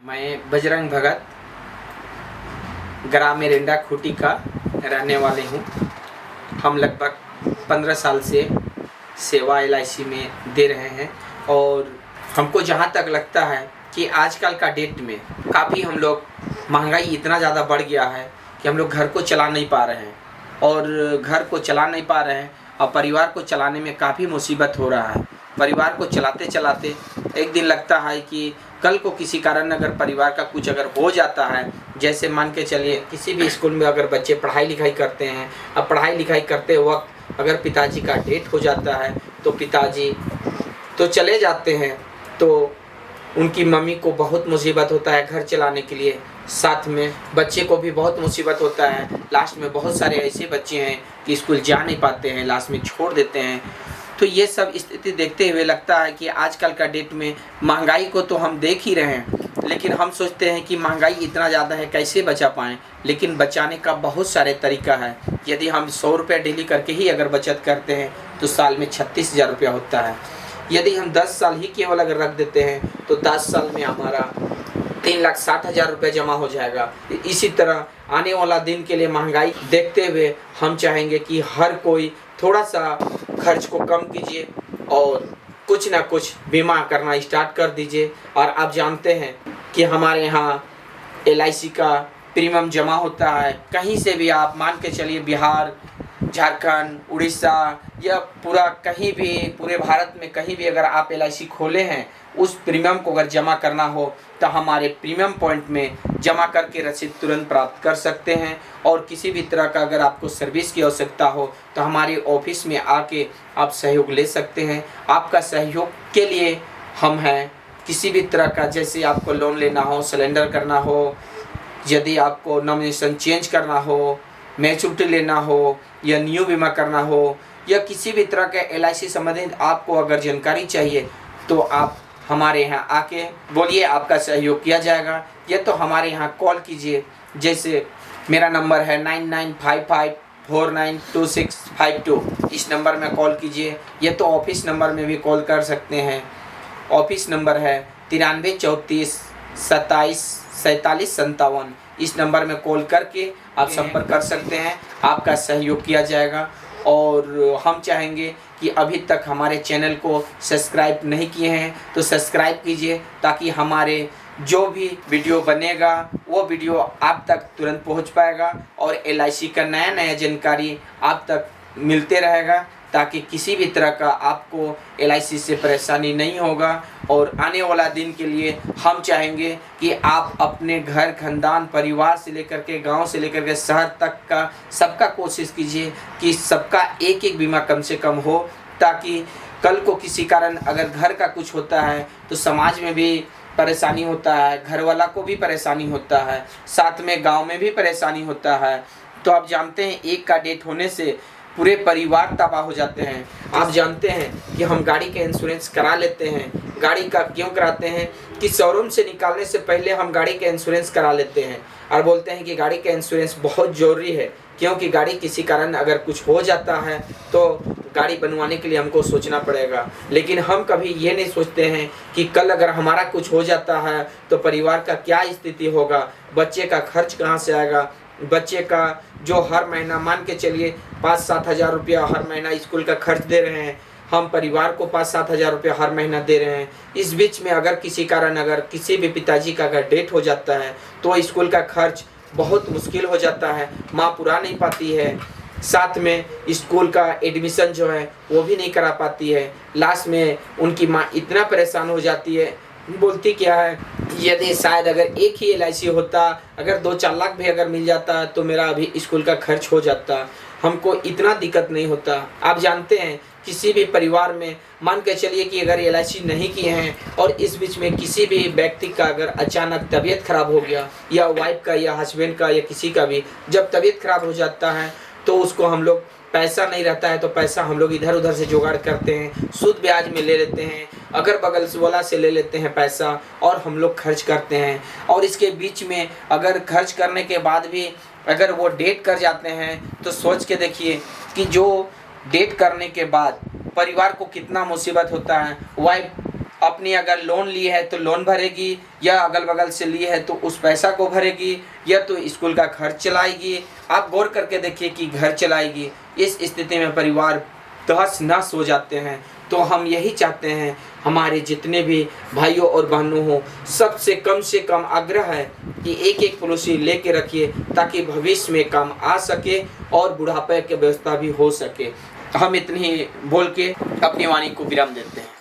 मैं बजरंग भगत ग्राम एरेंडा खूटी का रहने वाले हूँ। हम लगभग 15 साल से सेवा LIC में दे रहे हैं और हमको जहाँ तक लगता है कि आजकल का डेट में काफ़ी हम लोग महंगाई इतना ज़्यादा बढ़ गया है कि हम लोग घर को चला नहीं पा रहे हैं और घर को चला नहीं पा रहे हैं और परिवार को चलाने में काफ़ी मुसीबत हो रहा है। परिवार को चलाते चलाते एक दिन लगता है कि कल को किसी कारण अगर परिवार का कुछ अगर हो जाता है, जैसे मान के चलिए किसी भी स्कूल में अगर बच्चे पढ़ाई लिखाई करते हैं, अब पढ़ाई लिखाई करते वक्त अगर पिताजी का डेथ हो जाता है तो पिताजी तो चले जाते हैं, तो उनकी मम्मी को बहुत मुसीबत होता है घर चलाने के लिए, साथ में बच्चे को भी बहुत मुसीबत होता है। लास्ट में बहुत सारे ऐसे बच्चे हैं कि स्कूल जा नहीं पाते हैं, लास्ट में छोड़ देते हैं। तो ये सब स्थिति देखते हुए लगता है कि आजकल का डेट में महंगाई को तो हम देख ही रहे हैं, लेकिन हम सोचते हैं कि महंगाई इतना ज़्यादा है कैसे बचा पाएँ, लेकिन बचाने का बहुत सारे तरीका है। यदि हम 100 रुपये डेली करके ही अगर बचत करते हैं तो साल में 36,000 रुपया होता है। यदि हम 10 साल ही केवल अगर रख देते हैं तो 10 साल में हमारा 3,60,000 रुपये जमा हो जाएगा। इसी तरह आने वाला दिन के लिए महंगाई देखते हुए हम चाहेंगे कि हर कोई थोड़ा सा खर्च को कम कीजिए और कुछ ना कुछ बीमा करना स्टार्ट कर दीजिए। और आप जानते हैं कि हमारे यहाँ LIC का प्रीमियम जमा होता है, कहीं से भी आप मान के चलिए बिहार, झारखंड, उड़ीसा या पूरा कहीं भी पूरे भारत में कहीं भी अगर आप LIC खोले हैं, उस प्रीमियम को अगर जमा करना हो तो हमारे प्रीमियम पॉइंट में जमा करके रसीद तुरंत प्राप्त कर सकते हैं। और किसी भी तरह का अगर आपको सर्विस की आवश्यकता हो तो हमारे ऑफिस में आके आप सहयोग ले सकते हैं। आपका सहयोग के लिए हम हैं। किसी भी तरह का, जैसे आपको लोन लेना हो, सिलेंडर करना हो, यदि आपको नॉमिनेशन चेंज करना हो, मैच्योरिटी लेना हो या न्यू बीमा करना हो या किसी भी तरह के LIC संबंधित आपको अगर जानकारी चाहिए तो आप हमारे यहाँ आके बोलिए, आपका सहयोग किया जाएगा। या तो हमारे यहाँ कॉल कीजिए, जैसे मेरा नंबर है 9955492652, इस नंबर में कॉल कीजिए। या तो ऑफिस नंबर में भी कॉल कर सकते हैं। ऑफिस नंबर है 9334274757, इस नंबर में कॉल करके आप संपर्क कर सकते हैं। आपका सहयोग किया जाएगा। और हम चाहेंगे कि अभी तक हमारे चैनल को सब्सक्राइब नहीं किए हैं तो सब्सक्राइब कीजिए, ताकि हमारे जो भी वीडियो बनेगा वो वीडियो आप तक तुरंत पहुंच पाएगा और LIC का नया नया जानकारी आप तक मिलते रहेगा, ताकि किसी भी तरह का आपको LIC से परेशानी नहीं होगा। और आने वाला दिन के लिए हम चाहेंगे कि आप अपने घर, खानदान, परिवार से लेकर के गांव से लेकर के शहर तक का सबका कोशिश कीजिए कि सबका एक एक बीमा कम से कम हो, ताकि कल को किसी कारण अगर घर का कुछ होता है तो समाज में भी परेशानी होता है, घर वाला को भी परेशानी होता है, साथ में गाँव में भी परेशानी होता है। तो आप जानते हैं एक का डेथ होने से पूरे परिवार तबाह हो जाते हैं। आप जानते हैं कि हम गाड़ी का इंश्योरेंस करा लेते हैं। गाड़ी का क्यों कराते हैं कि शोरूम से निकालने से पहले हम गाड़ी का इंश्योरेंस करा लेते हैं और बोलते हैं कि गाड़ी का इंश्योरेंस बहुत ज़रूरी है, क्योंकि गाड़ी किसी कारण अगर कुछ हो जाता है तो गाड़ी बनवाने के लिए हमको सोचना पड़ेगा। लेकिन हम कभी ये नहीं सोचते हैं कि कल अगर हमारा कुछ हो जाता है तो परिवार का क्या स्थिति होगा, बच्चे का खर्च कहाँ से आएगा। बच्चे का जो हर महीना मान के चलिए 5-7 हज़ार रुपया हर महीना स्कूल का खर्च दे रहे हैं, हम परिवार को 5-7 हज़ार रुपया हर महीना दे रहे हैं। इस बीच में अगर किसी कारण अगर किसी भी पिताजी का अगर डेथ हो जाता है तो स्कूल का खर्च बहुत मुश्किल हो जाता है, माँ पूरा नहीं पाती है, साथ में स्कूल का एडमिशन जो है वो भी नहीं करा पाती है। लास्ट में उनकी माँ इतना परेशान हो जाती है, बोलती क्या है, यदि शायद अगर एक ही LIC होता, अगर 2-4 लाख भी अगर मिल जाता तो मेरा अभी स्कूल का खर्च हो जाता, हमको इतना दिक्कत नहीं होता। आप जानते हैं किसी भी परिवार में मान के चलिए कि अगर LIC नहीं किए हैं और इस बीच में किसी भी व्यक्ति का अगर अचानक तबीयत खराब हो गया, या वाइफ का या हस्बैंड का या किसी का भी जब तबीयत खराब हो जाता है तो उसको हम लोग पैसा नहीं रहता है तो पैसा हम लोग इधर उधर से जुगाड़ करते हैं, सूद ब्याज में ले लेते हैं, अगर बगल वाला से ले लेते हैं पैसा और हम लोग खर्च करते हैं। और इसके बीच में अगर खर्च करने के बाद भी अगर वो डेट कर जाते हैं तो सोच के देखिए कि जो डेट करने के बाद परिवार को कितना मुसीबत होता है। वाइफ अपनी अगर लोन ली है तो लोन भरेगी, या अगल बगल से ली है तो उस पैसा को भरेगी, या तो स्कूल का खर्च चलाएगी। आप गौर करके देखिए कि घर चलाएगी। इस स्थिति में परिवार तहस नहस हो जाते हैं। तो हम यही चाहते हैं, हमारे जितने भी भाइयों और बहनों हो, सबसे कम से कम आग्रह है कि एक एक पॉलिसी लेके रखिए, ताकि भविष्य में काम आ सके और बुढ़ापे की व्यवस्था भी हो सके। हम इतनी बोल के अपनी वाणी को विराम देते हैं।